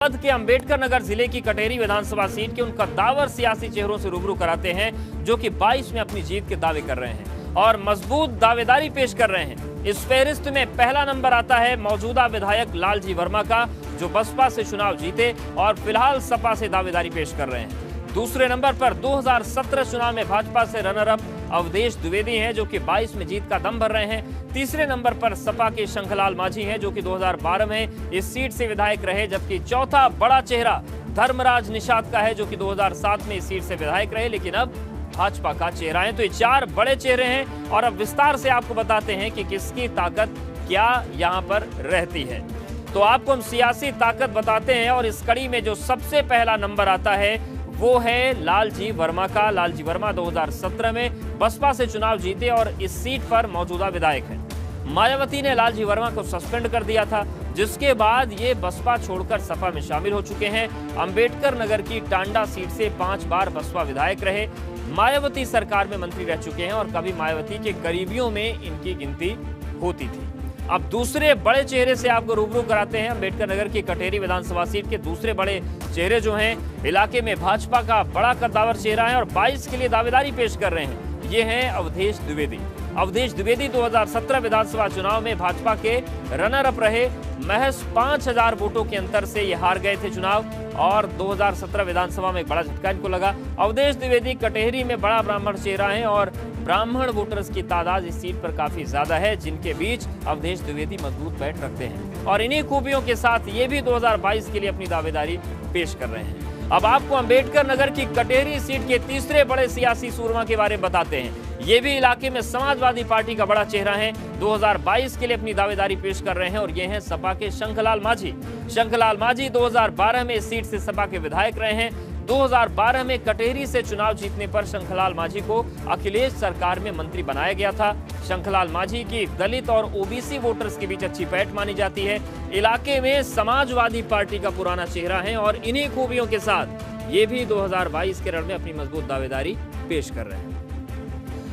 मध्य के अंबेडकर नगर जिले की कटेरी विधानसभा सीट के उन कद्दावर सियासी चेहरों से रूबरू कराते हैं जो कि 22 में अपनी जीत के दावे कर रहे हैं और मजबूत दावेदारी पेश कर रहे हैं। इस फहरिस्त में पहला नंबर आता है मौजूदा विधायक लालजी वर्मा का, जो बसपा से चुनाव जीते और फिलहाल सपा से दावेदारी पेश कर रहे हैं। दूसरे नंबर पर 2017 चुनाव में भाजपा से रनर अप अवधेश द्विवेदी हैं, जो कि 22 में जीत का दम भर रहे हैं। तीसरे नंबर पर सपा के शंखलाल माझी हैं, जो कि 2012 में इस सीट से विधायक रहे, जबकि चौथा बड़ा चेहरा धर्मराज निषाद का है, जो कि 2007 में इस सीट से विधायक रहे लेकिन अब भाजपा का चेहरा है। तो ये चार बड़े चेहरे हैं और अब विस्तार से आपको बताते हैं कि किसकी ताकत क्या यहाँ पर रहती है। तो आपको हम सियासी ताकत बताते हैं और इस कड़ी में जो सबसे पहला नंबर आता है वो है लालजी वर्मा का। लालजी वर्मा 2017 में बसपा से चुनाव जीते और इस सीट पर मौजूदा विधायक हैं। मायावती ने लालजी वर्मा को सस्पेंड कर दिया था, जिसके बाद ये बसपा छोड़कर सपा में शामिल हो चुके हैं। अंबेडकर नगर की टांडा सीट से 5 बार बसपा विधायक रहे, मायावती सरकार में मंत्री रह चुके हैं और कभी मायावती के करीबियों में इनकी गिनती होती थी। अब दूसरे बड़े चेहरे से आपको रूबरू कराते हैं। अंबेडकर नगर की कटेरी विधानसभा सीट के दूसरे बड़े चेहरे जो हैं, इलाके में भाजपा का बड़ा कद्दावर चेहरा है और 22 के लिए दावेदारी पेश कर रहे हैं। ये हैं अवधेश द्विवेदी। अवधेश द्विवेदी 2017 विधानसभा चुनाव में भाजपा के रनर अप रहे। महज 5000 वोटों के अंतर से ये हार गए थे चुनाव और 2017 विधानसभा में एक बड़ा झटका इनको लगा। अवधेश द्विवेदी कटेहरी में बड़ा ब्राह्मण चेहरा है और ब्राह्मण वोटर्स की तादाद इस सीट पर काफी ज्यादा है, जिनके बीच अवधेश द्विवेदी मजबूत बैठ रखते हैं और इन्हीं खूबियों के साथ ये भी 2022 के लिए अपनी दावेदारी पेश कर रहे हैं। अब आपको अंबेडकर नगर की कटेहरी सीट के तीसरे बड़े सियासी सूरमा के बारे में बताते हैं। ये भी इलाके में समाजवादी पार्टी का बड़ा चेहरा है, 2022 के लिए अपनी दावेदारी पेश कर रहे हैं और ये हैं सपा के शंखलाल माझी। शंखलाल माझी 2012 में इस सीट से सपा के विधायक रहे हैं। 2012 में कटेहरी से चुनाव जीतने पर शंखलाल माझी को अखिलेश सरकार में मंत्री बनाया गया था। शंखलाल माझी की दलित और ओबीसी वोटर्स के बीच अच्छी पैठ मानी जाती है। इलाके में समाजवादी पार्टी का पुराना चेहरा है और इन्हीं खूबियों के साथ ये भी 2022 के रण में अपनी मजबूत दावेदारी पेश कर रहे हैं।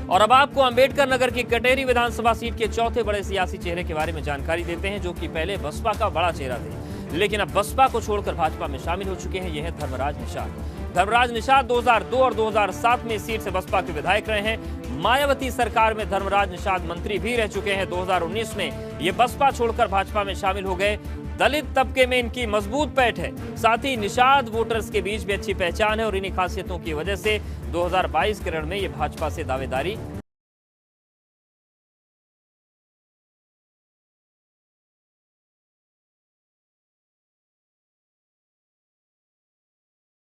और अब आपको अंबेडकर नगर की कटेहरी विधानसभा सीट के चौथे बड़े सियासी चेहरे के बारे में जानकारी देते हैं, जो कि पहले बसपा का बड़ा चेहरा थे लेकिन अब बसपा को छोड़कर भाजपा में शामिल हो चुके हैं। यह है धर्मराज निषाद। धर्मराज निषाद 2002 और 2007 में इस सीट से बसपा के विधायक रहे हैं। मायावती सरकार में धर्मराज निषाद मंत्री भी रह चुके हैं। 2019 में ये बसपा छोड़कर भाजपा में शामिल हो गए। दलित तबके में इनकी मजबूत पैठ है, साथ ही निषाद वोटर्स के बीच भी अच्छी पहचान है और इन्हीं खासियतों की वजह से 2022 के रण में ये भाजपा से दावेदारी